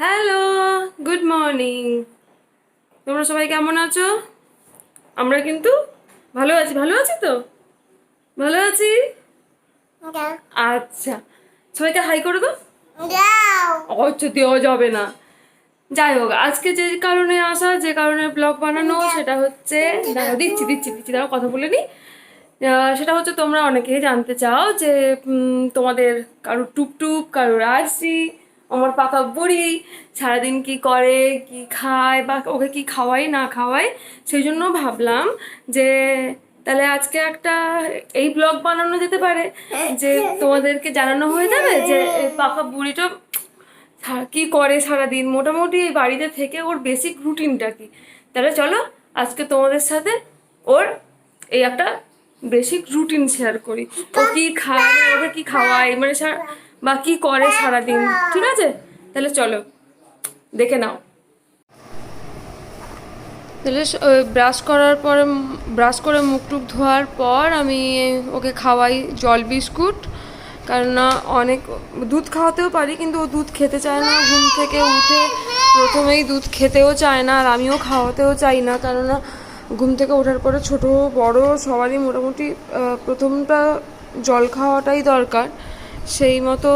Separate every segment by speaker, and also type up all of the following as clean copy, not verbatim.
Speaker 1: Hello, good morning. তোমরা সবাই কেমন আছো? আমরা কিন্তু ভালো আছি। ভালো আছি তো? ভালো আছি। আচ্ছা, সবাইকে হাই করে দাও। আচ্ছা, দেওয়া যাবে না। যাই হোক, আজকে যে কারণে আসা, যে কারণে ব্লগ বানানো, সেটা হচ্ছে দাঁড়াও, দিচ্ছি দিচ্ছি দিচ্ছি দাঁড়াও, কথা বলে নি। সেটা হচ্ছে তোমরা অনেকেই জানতে চাও যে তোমাদের কারোর টুপটুপ, কারোর আরসি, আমার পাকা বুড়ি সারাদিন কি করে, কি খায়, বা ওকে কি খাওয়াই না খাওয়াই। সেই জন্য ভাবলাম যে তাহলে আজকে একটা এই ব্লগ বানানো যেতে পারে, যে তোমাদেরকে জানানো হয়ে যাবে যে এই পাকা বুড়িটা কি করে সারাদিন, মোটামুটি এই বাড়িতে থেকে ওর বেসিক রুটিনটা কি। তাহলে চলো আজকে তোমাদের সাথে ওর এই একটা বেসিক রুটিন শেয়ার করি। ও কি খায়, মানে ওকে কি খাওয়ায়, মানে বা কি করে সারাদিন। ঠিক আছে, তাহলে চলো দেখে নাও। তাহলে ব্রাশ করার পরে, ব্রাশ করে মুখ টুক ধোয়ার পর আমি ওকে খাওয়াই জল বিস্কুট। কারণ না, অনেক দুধ খাওয়াতেও পারি, কিন্তু ও দুধ খেতে চায় না। ঘুম থেকে উঠে প্রথমেই দুধ খেতেও চায় না, আর আমিও খাওয়াতেও চাই না। কেননা ঘুম থেকে ওঠার পরে ছোট বড় সবারই মোটামুটি প্রথমটা জল খাওয়াটাই দরকার। সেই মতো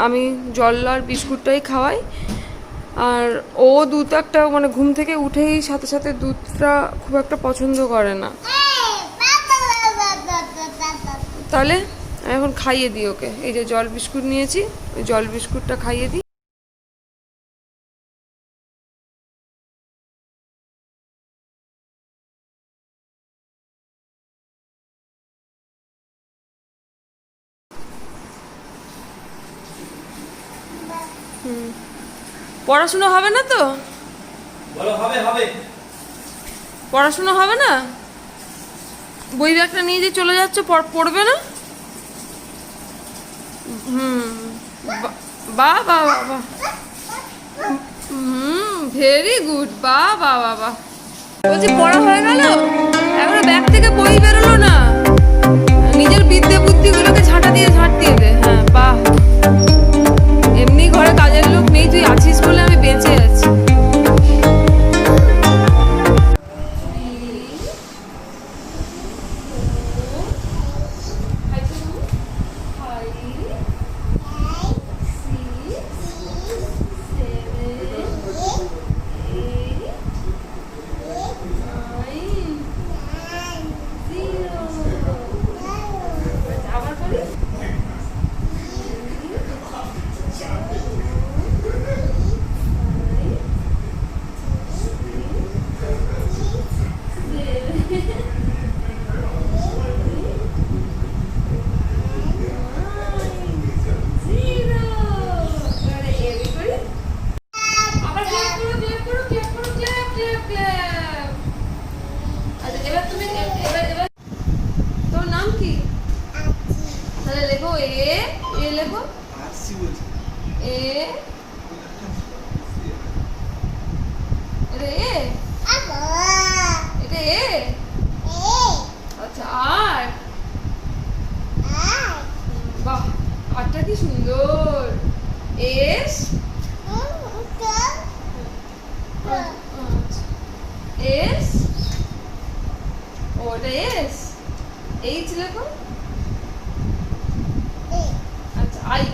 Speaker 1: আমি জল আর বিস্কুটটাই খাওয়াই। আর ও দুধ একটা, মানে ঘুম থেকে উঠেই সাথে সাথে দুধটা খুব একটা পছন্দ করে না। তাহলে এখন খাইয়ে দিই ওকে। এই যে জল বিস্কুট নিয়েছি, ওই জল বিস্কুটটা খাইয়ে দিই। পড়াশুনো হবে না তো?
Speaker 2: বলো, হবে হবে।
Speaker 1: পড়াশুনো হবে না? বই ব্যাগটা নিয়ে যে চলে যাচ্ছে, পড়বে না? হুম, বা বা বা বা, ভেরি গুড, বা বা বা বা। বলছি পড়া হয়ে গেল, এখনো ব্যাগ থেকে বই বেরোলো না। নিজের বিদ্যে বুদ্ধিগুলোকে ঝাঁটা দিয়ে ঝাঁট দিয়ে দে। হ্যাঁ, বাহ। এমনি ঘরে কাজের লোক নেই, তুই আছিস বলে আমি বেঁচে আছি। তোর নাম কি? তাহলে লেখো এ লেখো এ, এটা এ, এটা এ। আচ্ছা, আর বাহ, আরটা কি সুন্দর। এস, এস, ওটা এস। এইচ লেখো। আচ্ছা, আই।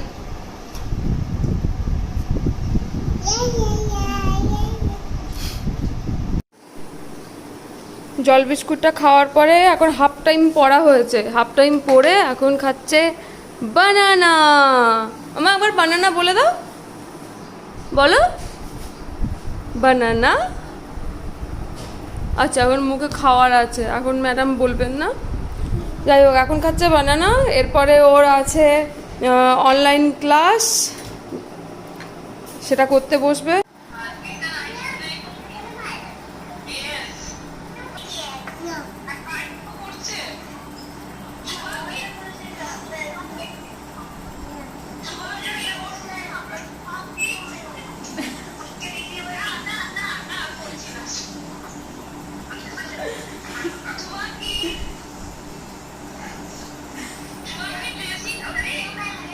Speaker 1: জল বিস্কুটটা খাওয়ার পরে এখন হাফ টাইম পড়া হয়েছে। হাফ টাইম পড়ে এখন খাচ্ছে বানানা। আমার একবার বানানা বলে দাও, বলো বানানা। আচ্ছা, এখন মুখে খাওয়ার আছে, এখন ম্যাডাম বলবেন না। যাই হোক, এখন খাচ্ছে বানানা। এরপরে ওর আছে অনলাইন ক্লাস, সেটা করতে বসবে।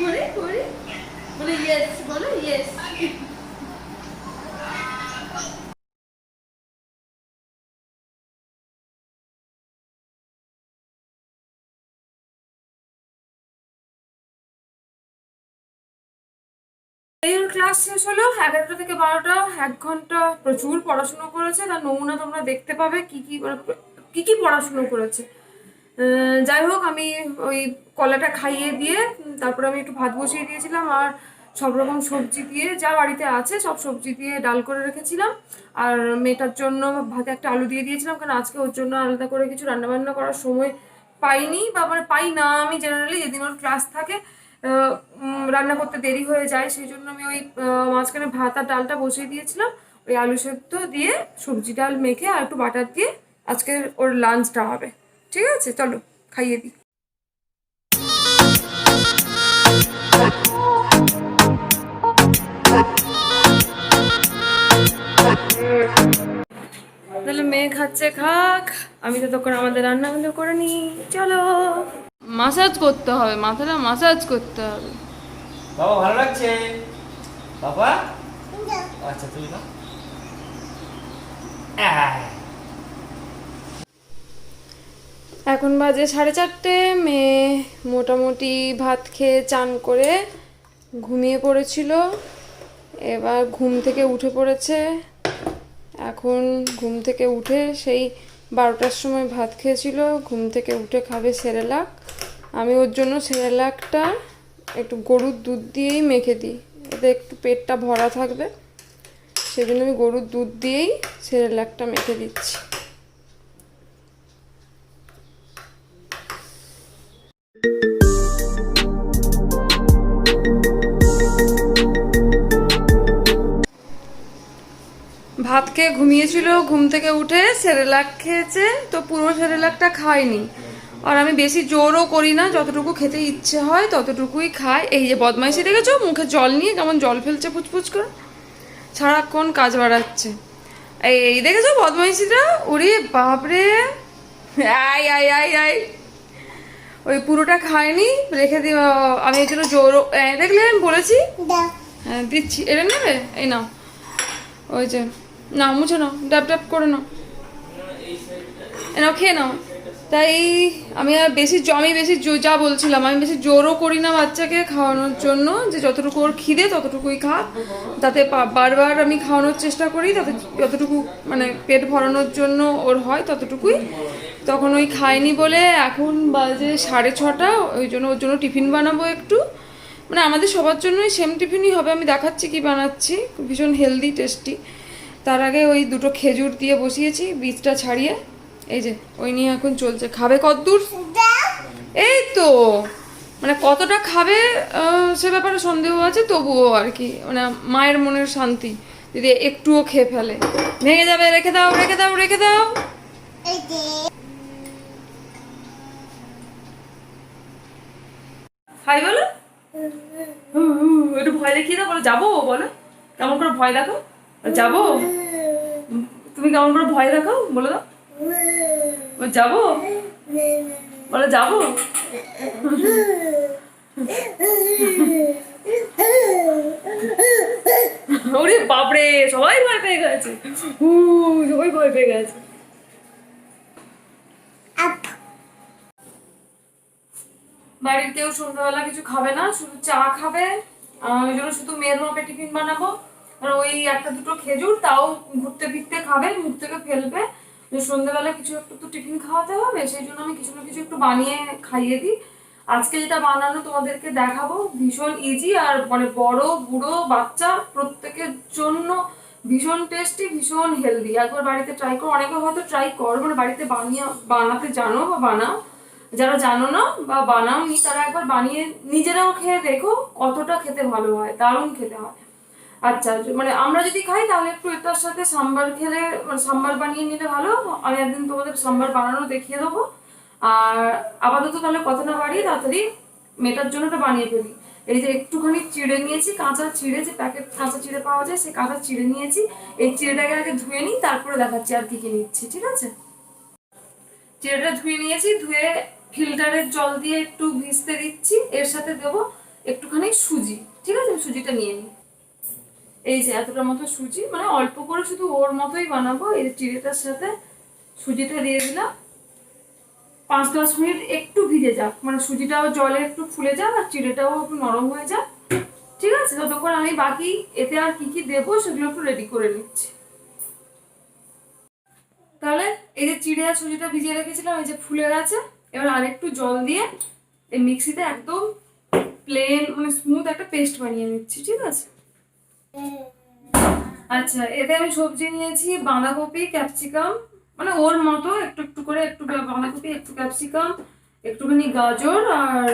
Speaker 1: করে করে বলে ইয়েস, বলো ইয়েস। ওর ক্লাস শেষ হলো 11টা থেকে 12টা, 1 ঘন্টা প্রচুর পড়াশুনো করেছে। তার নমুনা তোমরা দেখতে পাবে কি কি কি পড়াশুনো করেছে। যাই হোক, আমি ওই কলাটা খাইয়ে দিয়ে তারপরে আমি একটু ভাত বসিয়ে দিয়েছিলাম, আর সব রকম সবজি দিয়ে যা বাড়িতে আছে সব সবজি দিয়ে ডাল করে রেখেছিলাম। আর মেয়েটার জন্য ভাতে একটা আলু দিয়ে দিয়েছিলাম, কারণ আজকে ওর জন্য আলাদা করে কিছু রান্নাবান্না করার সময় পাইনি, বা মানে পাই না আমি জেনারেলি, যেদিন ওর ক্লাস থাকে রান্না করতে দেরি হয়ে যায়, সেই জন্য আমি ওই মাঝখানে ভাত আর ডালটা বসিয়ে দিয়েছিলাম। ওই আলু সেদ্ধ দিয়ে সবজি ডাল মেখে আর একটু বাটার দিয়ে আজকে ওর লাঞ্চটা হবে। ঠিক আছে, চলো খাইয়ে দিই। তাহলে মেয়ে খাচ্ছে খাক, আমি তো তখন আমাদের রান্নাগুলো করে নিই। চলো, মাসাজ করতে হবে, মাথাটা মাসাজ করতে হবে।
Speaker 2: বাবা ভালো লাগছে বাবা? আচ্ছা তুমি না।
Speaker 1: এখন বাজে 4:30। মেয়ে মোটামুটি ভাত খেয়ে চান করে ঘুমিয়ে পড়েছিল, এবার ঘুম থেকে উঠে পড়েছে। এখন ঘুম থেকে উঠে সেই 12টার সময় ভাত খেয়েছিল, ঘুম থেকে উঠে খাবে সেরেলাক। আমি ওর জন্য সেরেলাকটা একটু গরুর দুধ দিয়েই মেখে দিই, এতে একটু পেটটা ভরা থাকবে, সেজন্য আমি গরুর দুধ দিয়েই সেরেলাকটা মেখে দিচ্ছি। ভাত খেয়ে ঘুমিয়েছিল, ঘুম থেকে উঠে সেরেলাক খেয়েছে, তো পুরো সেরেলাকটা খায়নি। আর আমি বেশি জোরও করি না, যতটুকু খেতে ইচ্ছে হয় ততটুকুই খায়। এই যে বদমাইশি দেখেছো, মুখে জল নিয়ে কেমন জল ফেলছে পুচপুচ করে, সারাক্ষণ কাজ বাড়াচ্ছে। এই দেখেছো বদমাইশিটা, ওরে বাপরে, আই আই আই আই, ওই পুরোটা খায়নি, রেখে দি। আমি এই জন্য জোরও, দেখলে আমি বলেছি। হ্যাঁ দিচ্ছি, এটা নেবে, এই নাও, ওই যে নাও, মুছে নাও, ডাব ডাব করে নাও, নাও খেয়ে নাও। তাই আমি আর বেশি যা বলছিলাম, আমি বেশি জোরও করি না বাচ্চাকে খাওয়ানোর জন্য, যে যতটুকু ওর খিদে ততটুকুই খাক। তাতে বারবার আমি খাওয়ানোর চেষ্টা করি, তাতে যতটুকু মানে পেট ভরানোর জন্য ওর হয় ততটুকুই। তখন ওই খায়নি বলে এখন বাজে 6:30, ওই জন্য ওর জন্য টিফিন বানাবো একটু, মানে আমাদের সবার জন্যই সেম টিফিনই হবে। আমি দেখাচ্ছি কি বানাচ্ছি, ভীষণ হেলদি টেস্টি। তার আগে ওই 2টো খেজুর দিয়ে বসিয়েছি, বীজটা ছাড়িয়ে, এই যে ওই নিয়ে এখন চলছে। খাবে কতদূর, এই তো মানে কতটা খাবে সে ব্যাপারে সন্দেহ আছে, তবুও আর কি, মানে মায়ের মনের শান্তি যদি একটুও খেয়ে ফেলে। ভেঙে যাবে, রেখে দাও রেখে দাও রেখে দাও। হাই বলো, একটু ভয় দেখিয়ে দাও, বলো যাবো, বলো কেমন করে ভয় দেখো, যাবো, তুমি কেমন করে ভয় দেখাও বলে দাও, যাবো, বলো যাবো। ওরে বাপরে, সবাই ভয় পেয়ে গেছে, সবাই ভয় পেয়ে গেছে। বাড়ির কেউ সন্ধ্যাবেলা কিছু খাবে না, শুধু চা খাবে। ওই জন্য শুধু মেয়ের মাপে টিফিন বানাবো। আর ওই 1-2 খেজুর, তাও ঘুরতে ফিরতে খাবে, মুখ থেকে ফেলবে। সন্ধ্যাবেলা কিছু একটু তো টিফিন খাওয়াতে হবে, সেই জন্য আমি কিছু না কিছু একটু বানিয়ে খাইয়ে দিই। আজকে যেটা বানানো তোমাদেরকে দেখাবো ভীষণ ইজি, আর মানে বড় বুড়ো বাচ্চা প্রত্যেকের জন্য ভীষণ টেস্টি, ভীষণ হেলদি। একবার বাড়িতে ট্রাই করো, অনেকে হয়তো ট্রাই করো, মানে বাড়িতে বানাতে জানো বা বানাও, যারা জানো না বা বানাওনি তারা একবার বানিয়ে নিজেরাও খেয়ে দেখো কতটা খেতে ভালো হয়, দারুণ খেতে হয়। আচ্ছা, মানে আমরা যদি খাই তাহলে একটু এটার সাথে সাম্বার খেলে, মানে সাম্বার বানিয়ে নিলে ভালো। আমি একদিন তোমাদের সাম্বার বানানো দেখিয়ে দেবো। আর আপাতত তাহলে কথা না বাড়িয়ে তাড়াতাড়ি মেটার জন্য এটা বানিয়ে ফেলি। এই যে একটুখানি চিড়ে নিয়েছি, কাঁচা চিড়ে, যে প্যাকেট কাঁচা চিড়ে পাওয়া যায়, সেই কাঁচা চিড়ে নিয়েছি। এই চিড়েটাকে আগে ধুয়ে নিই, তারপরে দেখাচ্ছি আর কি কি নিচ্ছি, ঠিক আছে। চিড়েটা ধুয়ে নিয়েছি, ধুয়ে ফিল্টারের জল দিয়ে একটু ভিজতে দিচ্ছি। এর সাথে দেবো একটুখানি সুজি, ঠিক আছে, সুজিটা নিয়ে নিই। এই যে এতটা মতো সুজি, মানে অল্প করে শুধু ওর মতোই বানাবো। এই চিড়েটার সাথে সুজিটা দিয়ে দিলাম। 5-10 মিনিট একটু ভিজে যাক, মানে সুজিটাও জলে একটু ফুলে যাক আর চিড়েটাও একটু নরম হয়ে যাক। ঠিক আছে, ততক্ষণ আমি বাকি এতে আর কি কি দেবো সেগুলো একটু রেডি করে নিচ্ছি। তাহলে এই যে চিড়ে আর সুজিটা ভিজিয়ে রেখেছিলাম, এই যে ফুলে গেছে। এবার আরেকটু জল দিয়ে এই মিক্সিতে একদম প্লেন মানে স্মুথ একটা পেস্ট বানিয়ে নিচ্ছি, ঠিক আছে। আচ্ছা, এতে আমি সবজি নিয়েছি বাঁধাকপি, ক্যাপসিকাম, মানে ওর মতো একটু একটু করে, একটু বাঁধাকপি, একটু ক্যাপসিকাম, একটুখানি গাজর আর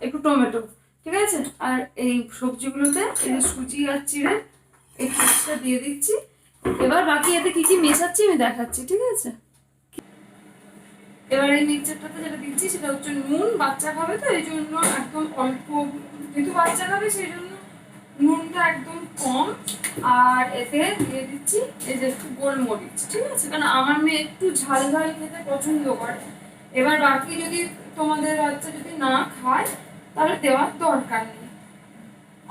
Speaker 1: একটু টমেটো, ঠিক আছে। আর এই সবজিগুলোতে এই যে সুজি আর চিড়ে এই পেস্টটা দিয়ে দিচ্ছি। এবার বাকি এতে কি কি মেশাচ্ছি আমি দেখাচ্ছি, ঠিক আছে। এবার এই মিক্সচারটাতে যেটা দিচ্ছি সেটা হচ্ছে নুন, বাচ্চা খাবে তো এই জন্য একদম অল্প, যেহেতু বাচ্চা খাবে সেই জন্য নুনটা একদম কম। আর এতে দিয়ে দিচ্ছি এই যে একটু গোলমরিচ, ঠিক আছে, কারণ আমার মেয়ে একটু ঝাল ঝাল খেতে পছন্দ করে। এবার বাকি যদি তোমাদের বাচ্চা যদি না খায় তাহলে দেওয়ার দরকার নেই।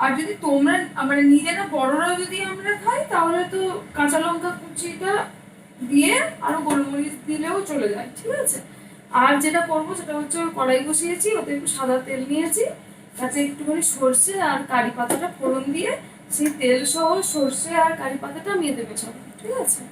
Speaker 1: আর যদি তোমরা মানে নিজেরা বড়রা যদি আমরা খাই তাহলে তো কাঁচা লঙ্কা কুচিটা দিয়ে আরো গোলমরিচ দিলেও চলে যায়, ঠিক আছে। আর যেটা করবো সেটা হচ্ছে কড়াই বসিয়েছি, ওতে একটু সাদা তেল নিয়েছি, তাতে একটুখানি সর্ষে আর কারি পাতাটা ফোড়ন দিয়ে সেই তেল সহ সর্ষে আর কারি পাতাটা আমি এতে মেশাবো, ঠিক আছে।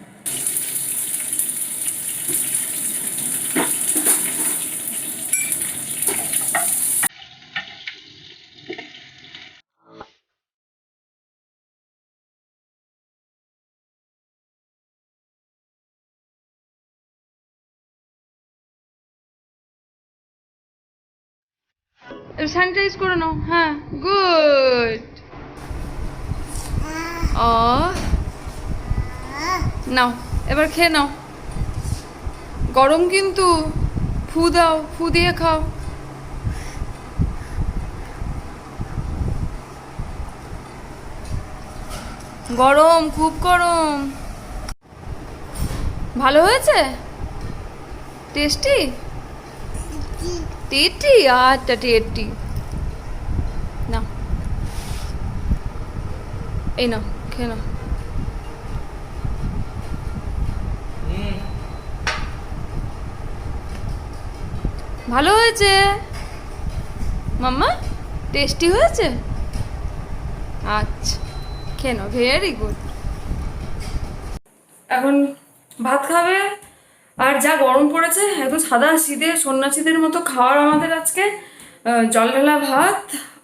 Speaker 1: স্যানিটাইজ করে নাও, হ্যাঁ, গুড। ও নাও, এবার খেয়ে নাও। গরম কিন্তু, ফু দাও, ফু দিয়ে খাও। গরম, খুব গরম। ভালো হয়েছে? টেস্টি? টেটি? আচ্ছা, টেটি। না, এই নাও, খেয়ে নাও। ভালো হয়েছে মাম্মা? টেস্টি হয়েছে? আচ্ছা, খেয়ে নাও, ভেরি গুড। এখন ভাত খাবে। আর যা গরম পড়েছে, একদম সাদা শীতের সন্ন্যাসীদের মতো খাওয়ার আমাদের আজকে। জল ঢালা ভাত,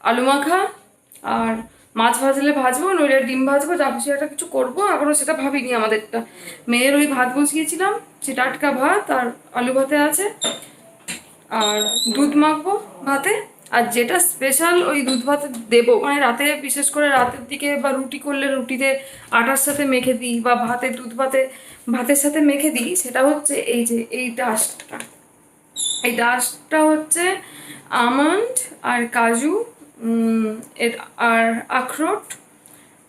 Speaker 1: আলু মাখা, আর মাছ ভাজলে ভাজবো, নইলে ডিম ভাজবো, যা খুশি একটা কিছু করবো। এখনো সেটা ভাবিনি আমাদেরটা। মেয়ের ওই ভাত বসিয়েছিলাম, সেটা টাটকা ভাত আর আলু ভাতে আছে, আর দুধ মাখবো ভাতে। আর যেটা স্পেশাল ওই দুধ ভাতে দেবো, মানে রাতে, বিশেষ করে রাতের দিকে বা রুটি করলে রুটিতে আটার সাথে মেখে দিই, বা ভাতে দুধ ভাতে ভাতের সাথে মেখে দিই, সেটা হচ্ছে এই যে এই ডাস্টটা। এই ডাস্টটা হচ্ছে আমন্ড আর কাজু, আর আখরোট,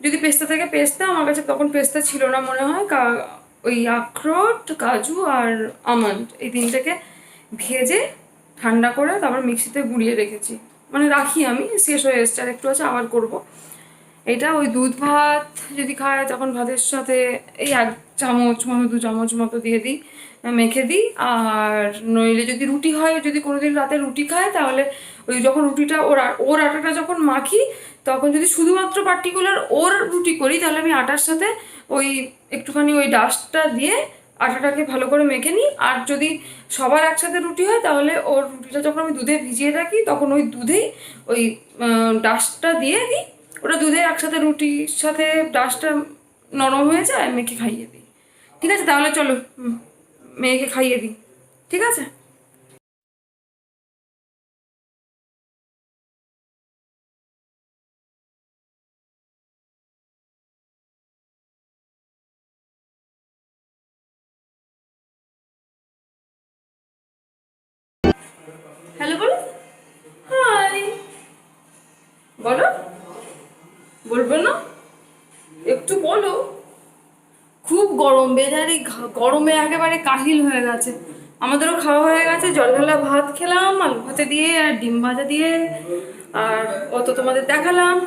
Speaker 1: যদি পেস্তা থাকে পেস্তা, আমার কাছে তখন পেস্তা ছিল না মনে হয়। ওই আখরোট, কাজু আর আমন্ড, এই তিনটাকে ভেজে ঠান্ডা করে তারপর মিক্সিতে গুঁড়িয়ে রেখেছি, মানে রাখি আমি, শেষ হয়ে এসছে, আর একটু আছে, আবার করব। এটা ওই দুধ ভাত যদি খায় তখন ভাতের সাথে এই 1 চামচ মতো 2 চামচ মতো দিয়ে দিই, মেখে দিই। আর নইলে যদি রুটি হয়, যদি কোনোদিন রাতে রুটি খায় তাহলে ওই যখন রুটিটা ওর আটাটা যখন মাখি, তখন যদি শুধুমাত্র পার্টিকুলার ওর রুটি করি তাহলে আমি আটার সাথে ওই একটুখানি ওই ডাস্টটা দিয়ে আটাটাকে ভালো করে মেখে নিই। আর যদি সবার একসাথে রুটি হয় তাহলে ওর রুটিটা যখন আমি দুধে ভিজিয়ে রাখি তখন ওই দুধেই ওই ডাস্টটা দিয়ে দিই, ওটা দুধে একসাথে রুটির সাথে ডাস্টটা নরম হয়ে যায়, মেখে খাইয়ে দিই। ঠিক আছে, তাহলে চলো মেয়েকে খাইয়ে দিই, ঠিক আছে। হ্যালো বলো, হাই বলো, বলবে না? একটু বলো। খুব গরম, বেজারি গরমে একেবারে কাহিল হয়ে গেছে। আমাদেরও খাওয়া হয়ে গেছে, জল ঢালা ভাত খেলাম আলু ভাতে দিয়ে আর ডিম ভাজা দিয়ে। আর অত তোমাদের দেখালাম,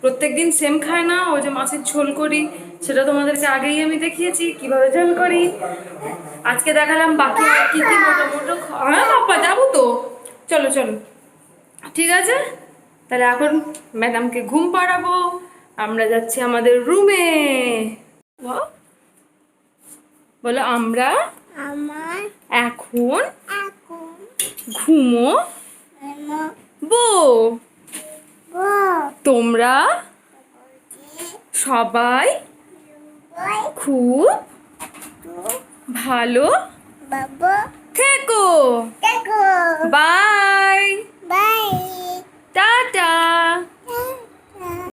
Speaker 1: প্রত্যেক দিন সেম খায় না, ওই যে মাছের ঝোল করি, সেটা তোমাদেরকে আগেই আমি দেখিয়েছি কিভাবে ঝোল করি। আজকে দেখালাম বাকি আর কি কি মোটামুটি। হ্যাঁ বাপ্পা, যাবো তো, চলো চলো, ঠিক আছে। তাহলে এখন ম্যাডামকে ঘুম পাড়াবো, আমরা যাচ্ছি আমাদের রুমে। বলো আমরা এখন ঘুমোবো। তোমরা সবাই খুব ভালো